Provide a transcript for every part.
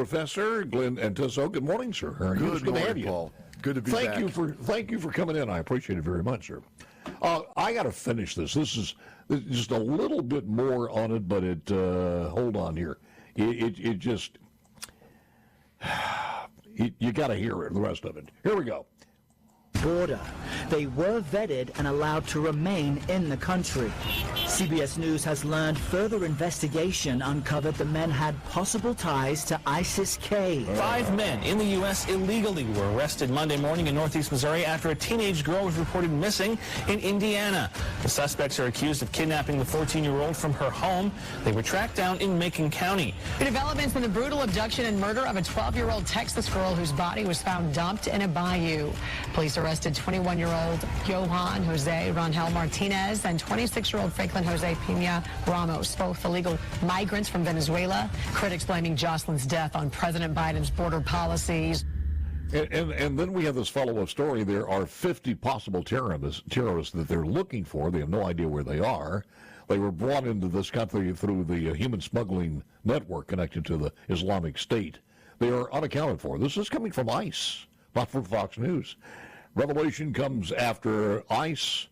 Professor Glenn Antizzo. Good morning, sir. Good morning, Paul. Good to be back. Thank you for coming in. I appreciate it very much, sir. I got to finish this. This is just a little bit more on it, but hold on here. It just you got to hear it. The rest of it. Here we go. Border. They were vetted and allowed to remain in the country. CBS News has learned further investigation uncovered the men had possible ties to ISIS-K. 5 men in the U.S. illegally were arrested Monday morning in northeast Missouri after a teenage girl was reported missing in Indiana. The suspects are accused of kidnapping the 14-year-old from her home. They were tracked down in Macon County. The developments in the brutal abduction and murder of a 12-year-old Texas girl whose body was found dumped in a bayou. Police arrested 21-year-old Johan Jose Rangel Martinez and 26-year-old Franklin Jose Pina Ramos, both illegal migrants from Venezuela. Critics blaming Jocelyn's death on President Biden's border policies. And then we have this follow-up story. There are 50 possible terrorists that they're looking for. They have no idea where they are. They were brought into this country through the human smuggling network connected to the Islamic State. They are unaccounted for. This is coming from ICE, not from Fox News. Revelation comes after ICE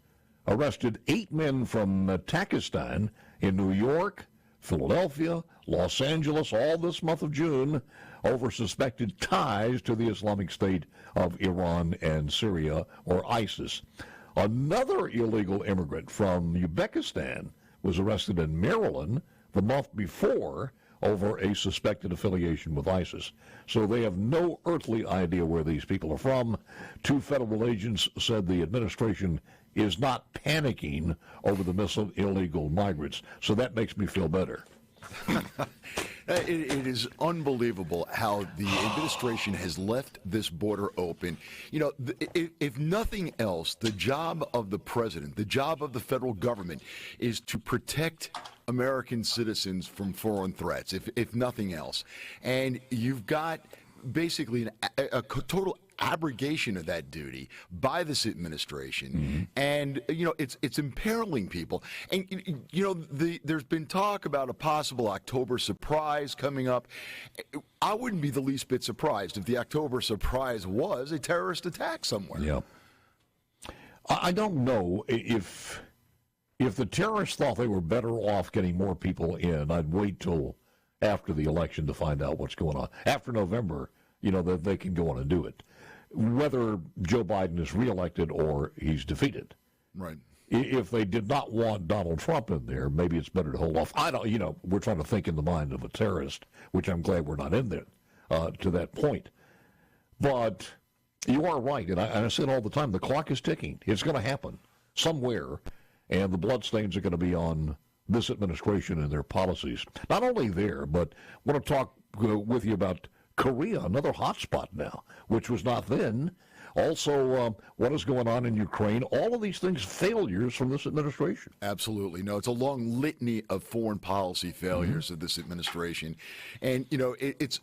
arrested 8 men from Pakistan in New York, Philadelphia, Los Angeles, all this month of June, over suspected ties to the Islamic State of Iran and Syria, or ISIS. Another illegal immigrant from Uzbekistan was arrested in Maryland the month before over a suspected affiliation with ISIS. So they have no earthly idea where these people are from. 2 federal agents said the administration is not panicking over the missing illegal migrants. So that makes me feel better. It is unbelievable how the administration has left this border open. You know, if nothing else, the job of the president, the job of the federal government is to protect American citizens from foreign threats, if nothing else. And you've got basically a total abrogation of that duty by this administration. Mm-hmm. And, you know, it's imperiling people. And, you know, there's been talk about a possible October surprise coming up. I wouldn't be the least bit surprised if the October surprise was a terrorist attack somewhere. Yeah. I don't know if the terrorists thought they were better off getting more people in. I'd wait till after the election to find out what's going on. After November, you know, that they can go on and do it. Whether Joe Biden is reelected or he's defeated. Right. If they did not want Donald Trump in there, maybe it's better to hold off. I don't, you know, we're trying to think in the mind of a terrorist, which I'm glad we're not in there to that point. But you are right, and I say it all the time, the clock is ticking. It's going to happen somewhere, and the bloodstains are going to be on this administration and their policies. Not only there, but I want to talk with you about Korea, another hotspot now, which was not then. Also, what is going on in Ukraine? All of these things, failures from this administration. Absolutely. No, it's a long litany of foreign policy failures of this administration. And, you know, it's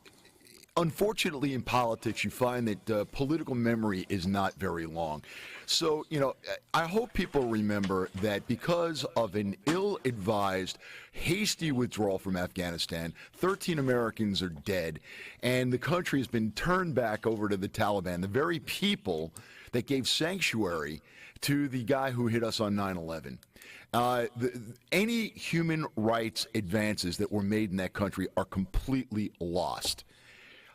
unfortunately in politics, you find that political memory is not very long. So, you know, I hope people remember that because of an ill-advised, hasty withdrawal from Afghanistan, 13 Americans are dead, and the country has been turned back over to the Taliban, the very people that gave sanctuary to the guy who hit us on 9/11. Any human rights advances that were made in that country are completely lost.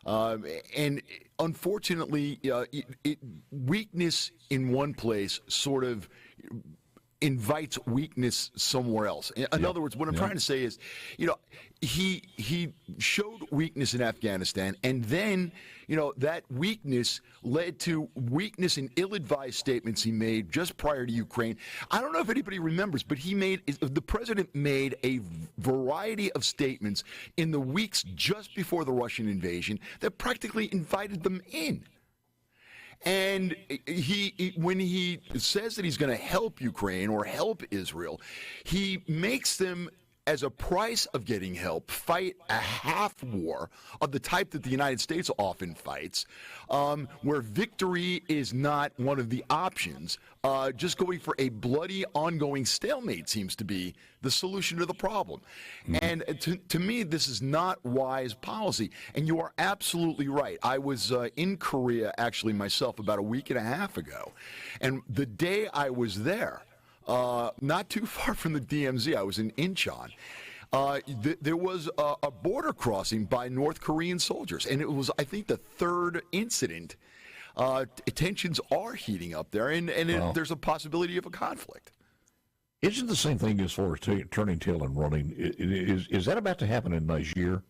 And unfortunately, weakness in one place sort of invites weakness somewhere else. In other words, what I'm trying to say is, you know, he showed weakness in Afghanistan, and then, you know, that weakness led to weakness in ill-advised statements he made just prior to Ukraine. I don't know if anybody remembers, but the president made a variety of statements in the weeks just before the Russian invasion that practically invited them in. And when he says that he's going to help Ukraine or help Israel, he makes them as a price of getting help, fight a half war of the type that the United States often fights, where victory is not one of the options. Just going for a bloody, ongoing stalemate seems to be the solution to the problem. And to me, this is not wise policy. And you are absolutely right. I was in Korea, actually, myself, about a week and a half ago. And the day I was there, not too far from the DMZ, I was in Incheon. There was a border crossing by North Korean soldiers, and it was, I think, the third incident. Tensions are heating up there, and there's a possibility of a conflict. Isn't the same thing as far as turning tail and running? Is that about to happen in Niger?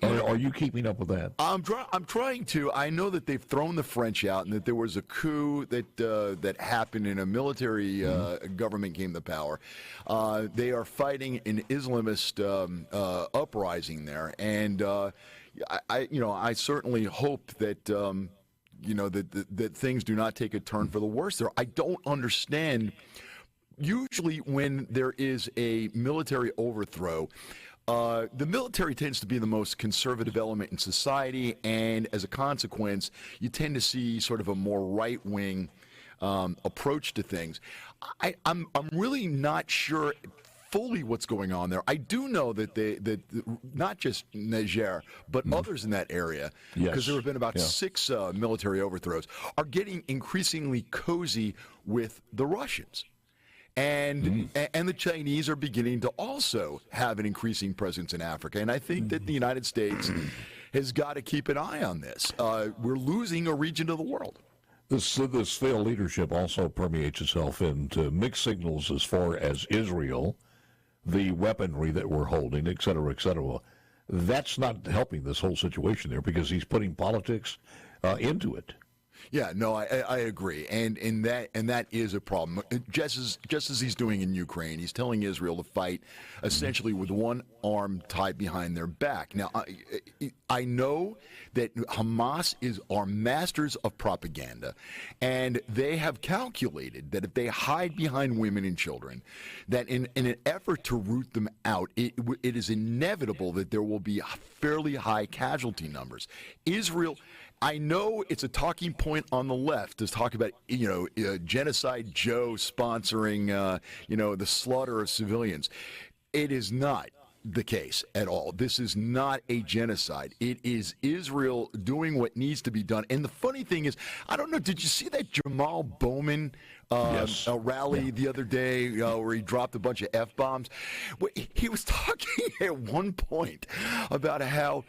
Are you keeping up with that? I'm trying to. I know that they've thrown the French out, and that there was a coup that happened, and a military government came to power. They are fighting an Islamist uprising there, and I certainly hope that that things do not take a turn for the worse there. I don't understand. Usually, when there is a military overthrow, the military tends to be the most conservative element in society, and as a consequence, you tend to see sort of a more right-wing approach to things. I'm really not sure fully what's going on there. I do know that not just Niger, but others in that area, because there have been about 6 military overthrows, are getting increasingly cozy with the Russians. And the Chinese are beginning to also have an increasing presence in Africa. And I think that the United States has got to keep an eye on this. We're losing a region of the world. This failed leadership also permeates itself into mixed signals as far as Israel, the weaponry that we're holding, et cetera, et cetera. That's not helping this whole situation there, because he's putting politics into it. Yeah, no, I agree, and that is a problem. Just as he's doing in Ukraine, he's telling Israel to fight essentially with one arm tied behind their back. Now, I know that Hamas are masters of propaganda, and they have calculated that if they hide behind women and children, that in an effort to root them out, it is inevitable that there will be fairly high casualty numbers. Israel. I know it's a talking point on the left to talk about, Genocide Joe sponsoring, the slaughter of civilians. It is not the case at all. This is not a genocide. It is Israel doing what needs to be done. And the funny thing is, I don't know, did you see that Jamal Bowman rally the other day where he dropped a bunch of F-bombs? He was talking at one point about how,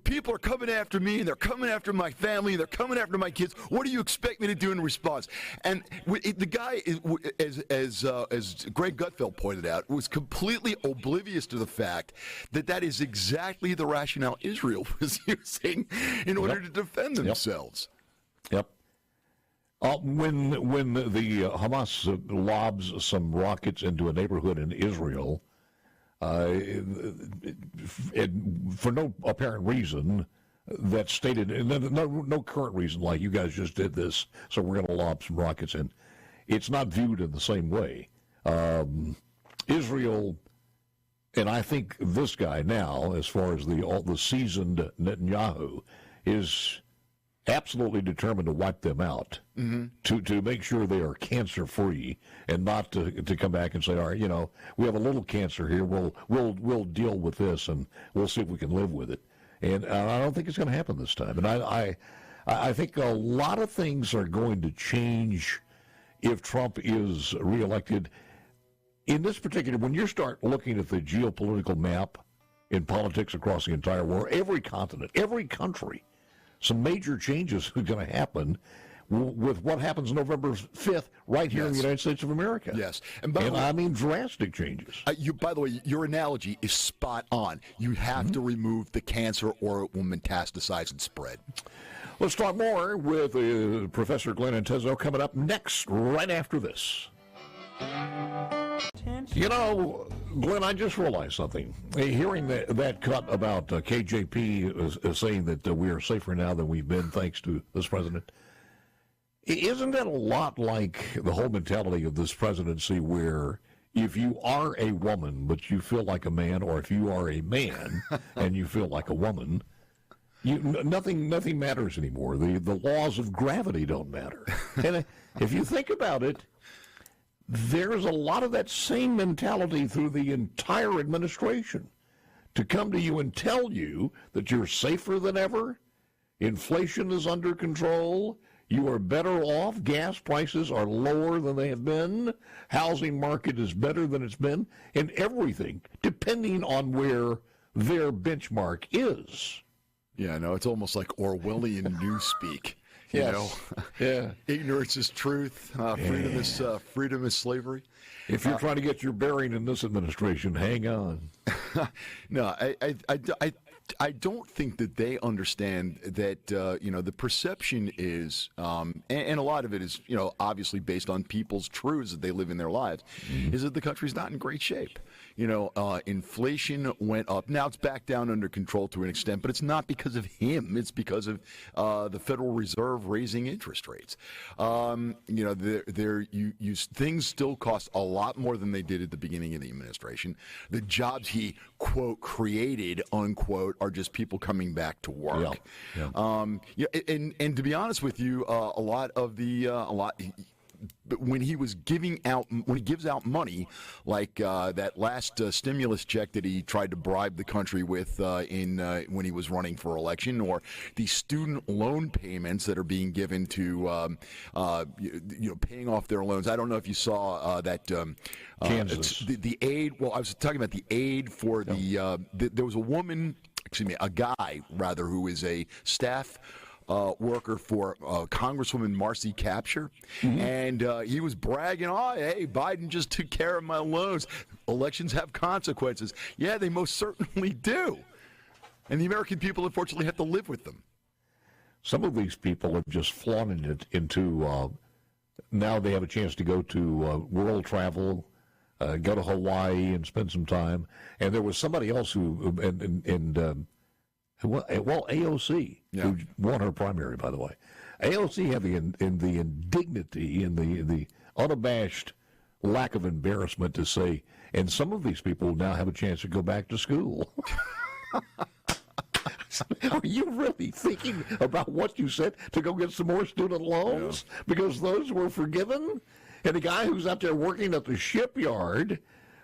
people are coming after me, and they're coming after my family, and they're coming after my kids. What do you expect me to do in response? And the guy, as Greg Gutfeld pointed out, was completely oblivious to the fact that is exactly the rationale Israel was using in order to defend themselves. Yep. When the Hamas lobs some rockets into a neighborhood in Israel, for no apparent reason that's stated, and no current reason, like you guys just did this, so we're going to lob some rockets in, it's not viewed in the same way. Israel, and I think this guy now, as far as the seasoned Netanyahu, is absolutely determined to wipe them out, to make sure they are cancer-free, and not to come back and say, all right, we have a little cancer here, we'll deal with this, and we'll see if we can live with it. And I don't think it's going to happen this time. And I think a lot of things are going to change if Trump is reelected. In this particular, when you start looking at the geopolitical map in politics across the entire world, every continent, every country, some major changes are going to happen with what happens November 5th right here in the United States of America. Yes. And I mean drastic changes. By the way, your analogy is spot on. You have to remove the cancer or it will metastasize and spread. Let's talk more with Professor Glenn Antizzo coming up next, right after this. Glenn, I just realized something. Hearing that cut about KJP saying that we are safer now than we've been thanks to this president, isn't that a lot like the whole mentality of this presidency where if you are a woman but you feel like a man, or if you are a man and you feel like a woman, nothing matters anymore. The laws of gravity don't matter. And if you think about it, there's a lot of that same mentality through the entire administration, to come to you and tell you that you're safer than ever, inflation is under control, you are better off, gas prices are lower than they have been, housing market is better than it's been, and everything, depending on where their benchmark is. Yeah, no, it's almost like Orwellian newspeak. You Yes. know, Yeah. ignorance is truth, freedom is slavery. If you're trying to get your bearing in this administration, hang on. No, I don't think that they understand that, the perception is, and a lot of it is, obviously based on people's truths that they live in their lives, is that the country's not in great shape. Inflation went up. Now it's back down under control to an extent, but it's not because of him. It's because of the Federal Reserve raising interest rates. Things still cost a lot more than they did at the beginning of the administration. The jobs he, quote, created, unquote, are just people coming back to work. Yeah. And to be honest with you, when he gives out money, like that last stimulus check that he tried to bribe the country with when he was running for election, or the student loan payments that are being given to paying off their loans. I don't know if you saw that Kansas. the aid. Well, I was talking about the aid for there was a guy rather, who is a staff worker for Congresswoman Marcy Kapture, and he was bragging, hey, Biden just took care of my loans. Elections have consequences. Yeah, they most certainly do. And the American people, unfortunately, have to live with them. Some of these people have just flaunted it into, now they have a chance to go to world travel, go to Hawaii and spend some time. And there was somebody else who, AOC, who won her primary, by the way. AOC had the indignity and the unabashed lack of embarrassment to say, and some of these people now have a chance to go back to school. Are you really thinking about what you said to go get some more student loans? Yeah. Because those were forgiven? And the guy who's out there working at the shipyard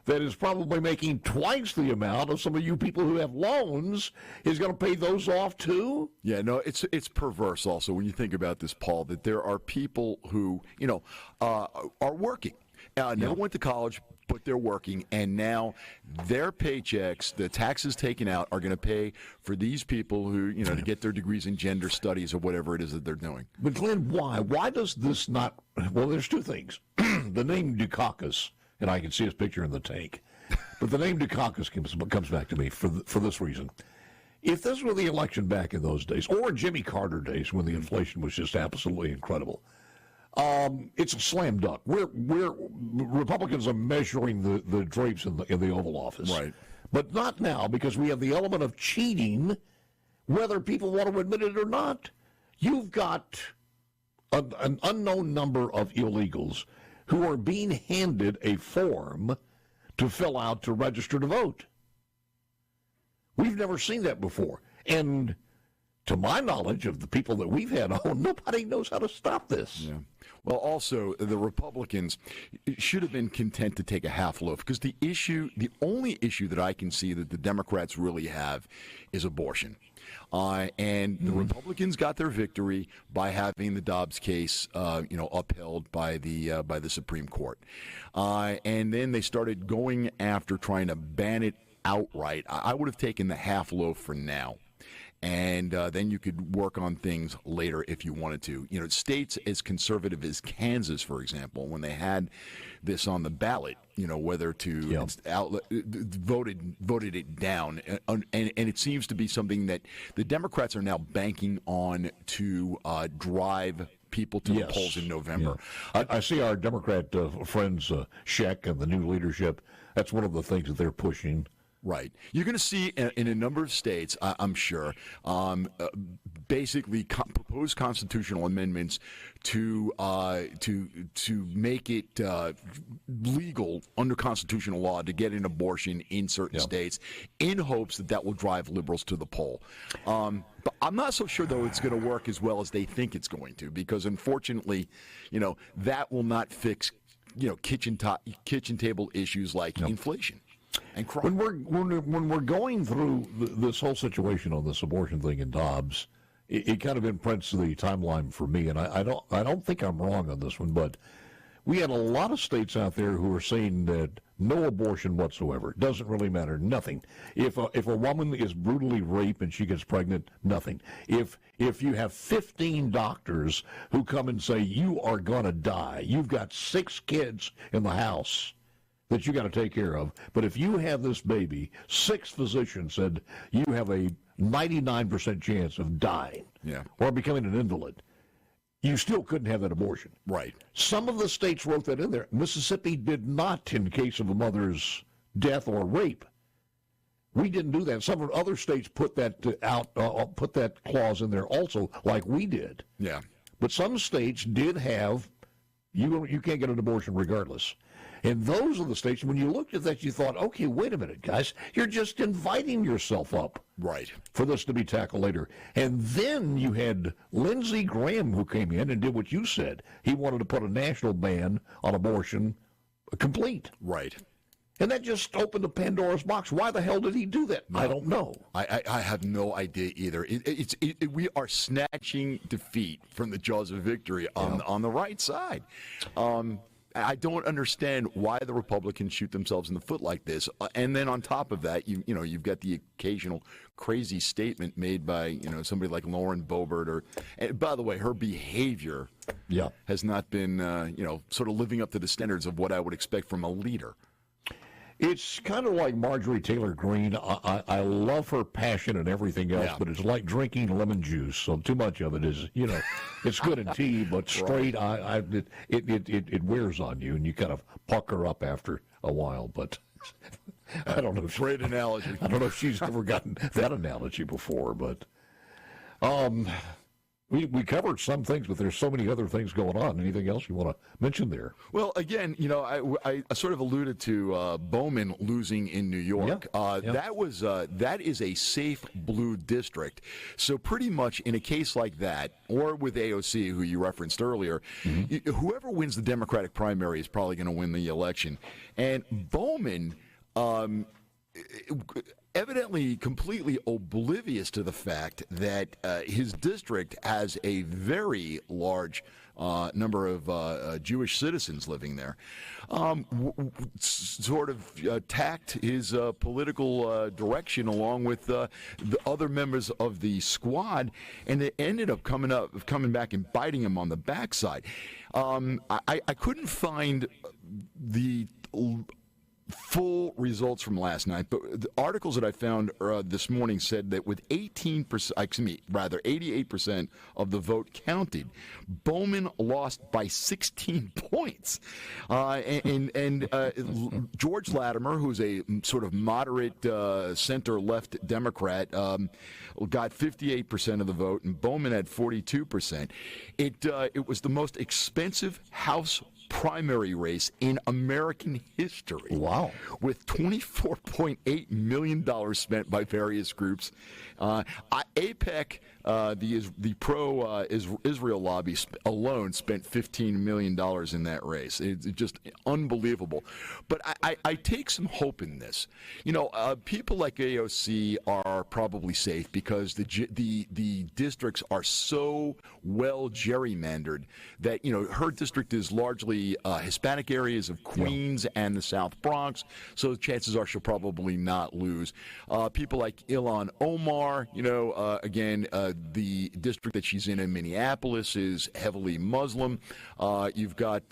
that is probably making twice the amount of some of you people who have loans is going to pay those off too? Yeah, no, it's perverse also when you think about this, Paul, that there are people who, are working. Never went to college, but they're working, and now their paychecks, the taxes taken out, are going to pay for these people who, to get their degrees in gender studies or whatever it is that they're doing. But Glenn, why? Why does this not? Well, there's two things. The name Dukakis, and I can see his picture in the tank, but the name Dukakis comes back to me for this reason. If this were the election back in those days, or Jimmy Carter days when the inflation was just absolutely incredible, it's a slam dunk. Republicans are measuring the drapes in the Oval Office, right? But not now, because we have the element of cheating, whether people want to admit it or not. You've got an unknown number of illegals who are being handed a form to fill out to register to vote. We've never seen that before. And to my knowledge of the people that we've had on, nobody knows how to stop this. Yeah. Well, also, the Republicans should have been content to take a half loaf, because the only issue that I can see that the Democrats really have is abortion. And the Republicans got their victory by having the Dobbs case, upheld by the Supreme Court. And then they started going after trying to ban it outright. I would have taken the half loaf for now. And then you could work on things later if you wanted to. States as conservative as Kansas, for example, when they had this on the ballot, whether to voted it down. And it seems to be something that the Democrats are now banking on to drive people to the polls in November. Yeah. I see our Democrat friends, Scheck and the new leadership, that's one of the things that they're pushing. Right. You're going to see in a number of states, I'm sure, basically proposed constitutional amendments to make it legal under constitutional law to get an abortion in certain states, in hopes that will drive liberals to the poll. But I'm not so sure, though, it's going to work as well as they think it's going to, because unfortunately, that will not fix kitchen table issues like inflation and crime. When we're going through this whole situation on this abortion thing in Dobbs, it kind of imprints the timeline for me, and I don't think I'm wrong on this one, but we had a lot of states out there who are saying that no abortion whatsoever. It doesn't really matter. Nothing. If a woman is brutally raped and she gets pregnant, nothing. If you have 15 doctors who come and say you are going to die, you've got 6 kids in the house that you got to take care of, but if you have this baby, 6 physicians said you have a 99% chance of dying or becoming an invalid, you still couldn't have that abortion. Right. Some of the states wrote that in there. Mississippi did not in case of a mother's death or rape. We didn't do that. Some of the other states put that put that clause in there also, like we did. Yeah. But some states did have, you can't get an abortion regardless. And those are the states, when you looked at that, you thought, okay, wait a minute, guys, you're just inviting yourself up. Right. For this to be tackled later. And then you had Lindsey Graham, who came in and did what you said. He wanted to put a national ban on abortion complete. Right. And that just opened the Pandora's box. Why the hell did he do that? No, I don't know. I have no idea either. We are snatching defeat from the jaws of victory on the right side. I don't understand why the Republicans shoot themselves in the foot like this. And then on top of that, you've got the occasional crazy statement made by somebody like Lauren Boebert. And by the way, her behavior has not been sort of living up to the standards of what I would expect from a leader. It's kind of like Marjorie Taylor Greene. I love her passion and everything else, but it's like drinking lemon juice. So too much of it is, it's good in tea, but straight, it wears on you, and you kind of pucker up after a while. But I don't know. Great analogy. I don't know if she's ever gotten that analogy before, but we covered some things, but there's so many other things going on. Anything else you want to mention there? Well, again, I sort of alluded to Bowman losing in New York. That is a safe blue district. So pretty much in a case like that, or with AOC, who you referenced earlier, whoever wins the Democratic primary is probably going to win the election. And Bowman, evidently completely oblivious to the fact that his district has a very large number of Jewish citizens living there, sort of tacked his political direction along with the other members of the squad, and it ended up coming back and biting him on the backside. I couldn't find the full results from last night, but the articles that I found this morning said that with 88% of the vote counted, Bowman lost by 16 points. And George Latimer, who's a sort of moderate center-left Democrat, got 58% of the vote, and Bowman had 42%. It was the most expensive House primary race in American history. Wow. With $24.8 million spent by various groups. AIPAC, the pro-Israel lobby alone spent $15 million in that race. It's just unbelievable. But I take some hope in this. People like AOC are probably safe because the districts are so well gerrymandered that, her district is largely Hispanic areas of Queens and the South Bronx, so the chances are she'll probably not lose. People like Ilhan Omar, again, the district that she's in Minneapolis is heavily Muslim. You've got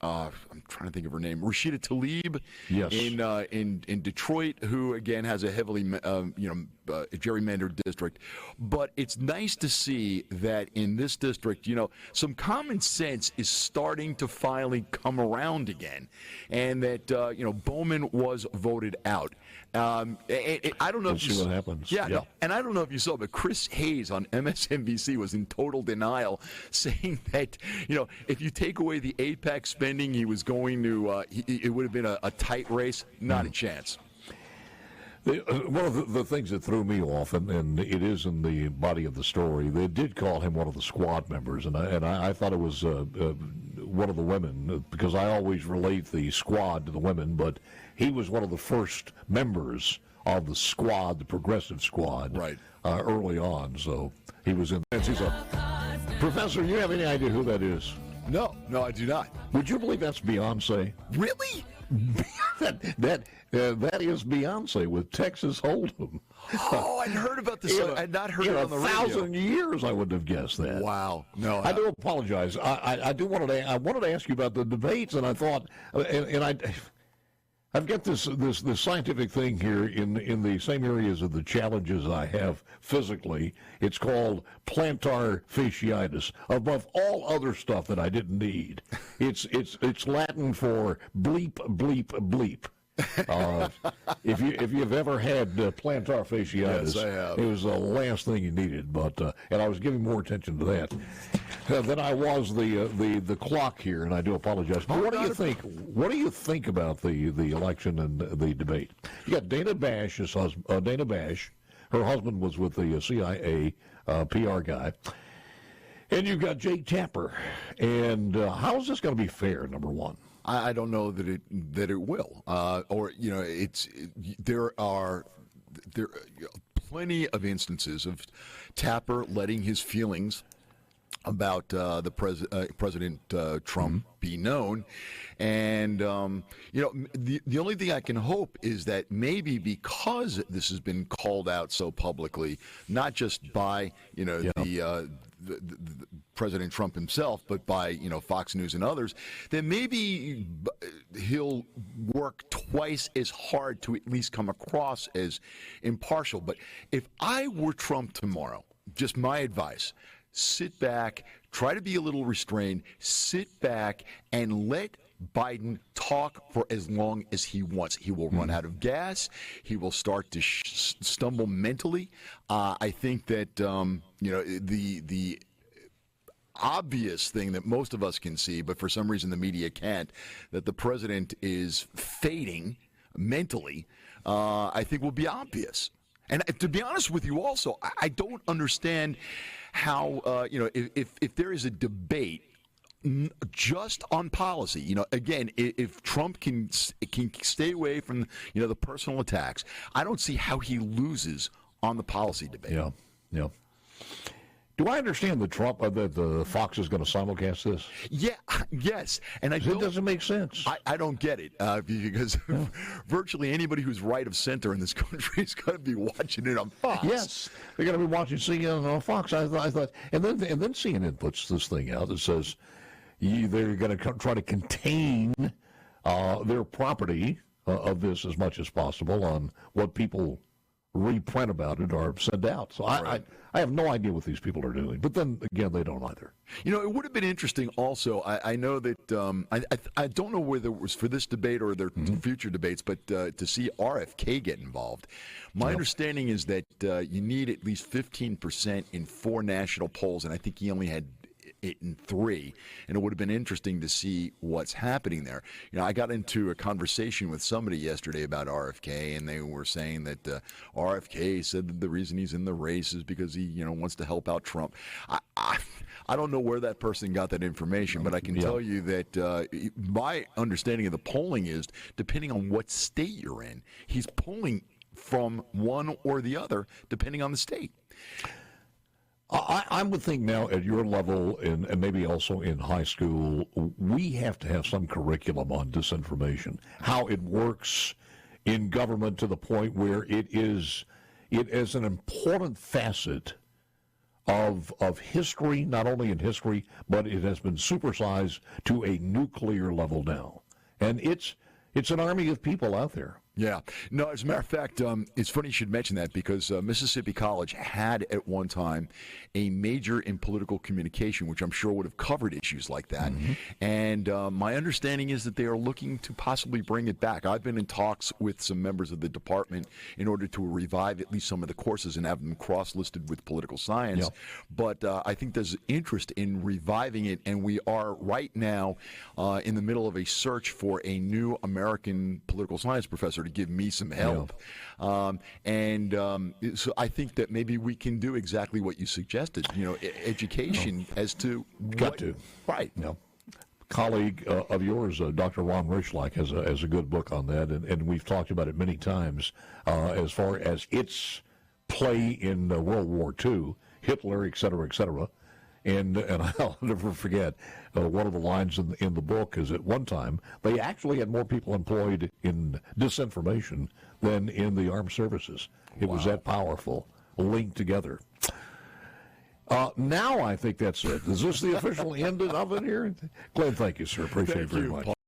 I'm trying to think of her name, Rashida Tlaib, Yes. in Detroit, who again has a heavily gerrymandered district. But it's nice to see that in this district, some common sense is starting to finally come around again, and that Bowman was voted out. I don't know We'll see what happens. Yeah, Yeah. no, and I don't know if you saw, but Chris Hayes on MSNBC was in total denial, saying that if you take away the AIPAC spending, he was going to it would have been a tight race. Not a chance. One of the things that threw me off, and it is in the body of the story, they did call him one of the squad members, and I thought it was one of the women, because I always relate the squad to the women, but he was one of the first members of the squad, the progressive squad, right, early on. So he was in. Professor, you have any idea who that is? No, I do not. Would you believe that's Beyonce? Really? that is Beyonce with Texas Hold'em. Oh, I'd heard about this. I'd not heard it on the radio. In 1,000 years, I wouldn't have guessed that. Wow. No, I do apologize. I wanted to ask you about the debates, and I thought, I've got this scientific thing here in the same areas of the challenges I have physically. It's called plantar fasciitis. Above all other stuff that I didn't need, it's Latin for bleep bleep bleep. If you've ever had plantar fasciitis, yes, I have. It was the last thing you needed. But and I was giving more attention to that than I was the clock here, and I do apologize. But what do you think? What do you think about the election and the debate? You got Dana Bash's husband. Dana Bash, her husband was with the CIA PR guy. And you've got Jake Tapper. And how is this going to be fair, number one? I don't know that it will. There are plenty of instances of Tapper letting his feelings about President Trump be known, and the only thing I can hope is that maybe because this has been called out so publicly, not just by the President Trump himself, but by Fox News and others, then maybe he'll work twice as hard to at least come across as impartial. But if I were Trump tomorrow, just my advice: sit back, try to be a little restrained, sit back and let Biden talk for as long as he wants. He will run out of gas. He will start to stumble mentally. I think that the obvious thing that most of us can see, but for some reason the media can't, that the president is fading mentally, I think will be obvious. And to be honest with you also, I don't understand how, if there is a debate just on policy, again, if Trump can stay away from, the personal attacks, I don't see how he loses on the policy debate. Yeah. Do I understand that the Fox is going to simulcast this? Yeah, yes. And it doesn't make sense. I don't get it because virtually anybody who's right of center in this country is going to be watching it on Fox. Yes, they're going to be watching CNN on Fox. I thought, and then CNN puts this thing out that says they're going to try to contain their property of this as much as possible on what people reprint about it or send out. So right. I have no idea what these people are doing. But then again, they don't either. It would have been interesting also. I know that I don't know whether it was for this debate or their future debates, but to see RFK get involved. My understanding is that you need at least 15% in 4 national polls, and I think he only had it in 3, and it would have been interesting to see what's happening there. I got into a conversation with somebody yesterday about RFK, and they were saying that RFK said that the reason he's in the race is because he, wants to help out Trump. I don't know where that person got that information, but I can tell you that my understanding of the polling is, depending on what state you're in, he's polling from one or the other, depending on the state. I would think now at your level and maybe also in high school, we have to have some curriculum on disinformation, how it works in government to the point where it is an important facet of history, not only in history, but it has been supersized to a nuclear level now. And it's an army of people out there. Yeah. No, as a matter of fact, it's funny you should mention that because Mississippi College had at one time a major in political communication, which I'm sure would have covered issues like that. Mm-hmm. And my understanding is that they are looking to possibly bring it back. I've been in talks with some members of the department in order to revive at least some of the courses and have them cross-listed with political science. Yep. But I think there's interest in reviving it, and we are right now in the middle of a search for a new American political science professor to give me some help. Yeah. So I think that maybe we can do exactly what you suggested, education as to right. No. Colleague of yours, Dr. Ron Richlike, has a good book on that, and we've talked about it many times as far as its play in World War II, Hitler, et cetera, et cetera. And I'll never forget, one of the lines in the book is at one time, they actually had more people employed in disinformation than in the armed services. It was that powerful, linked together. Now I think that's it. Is this the official end of it here? Glenn, thank you, sir. Appreciate it very much.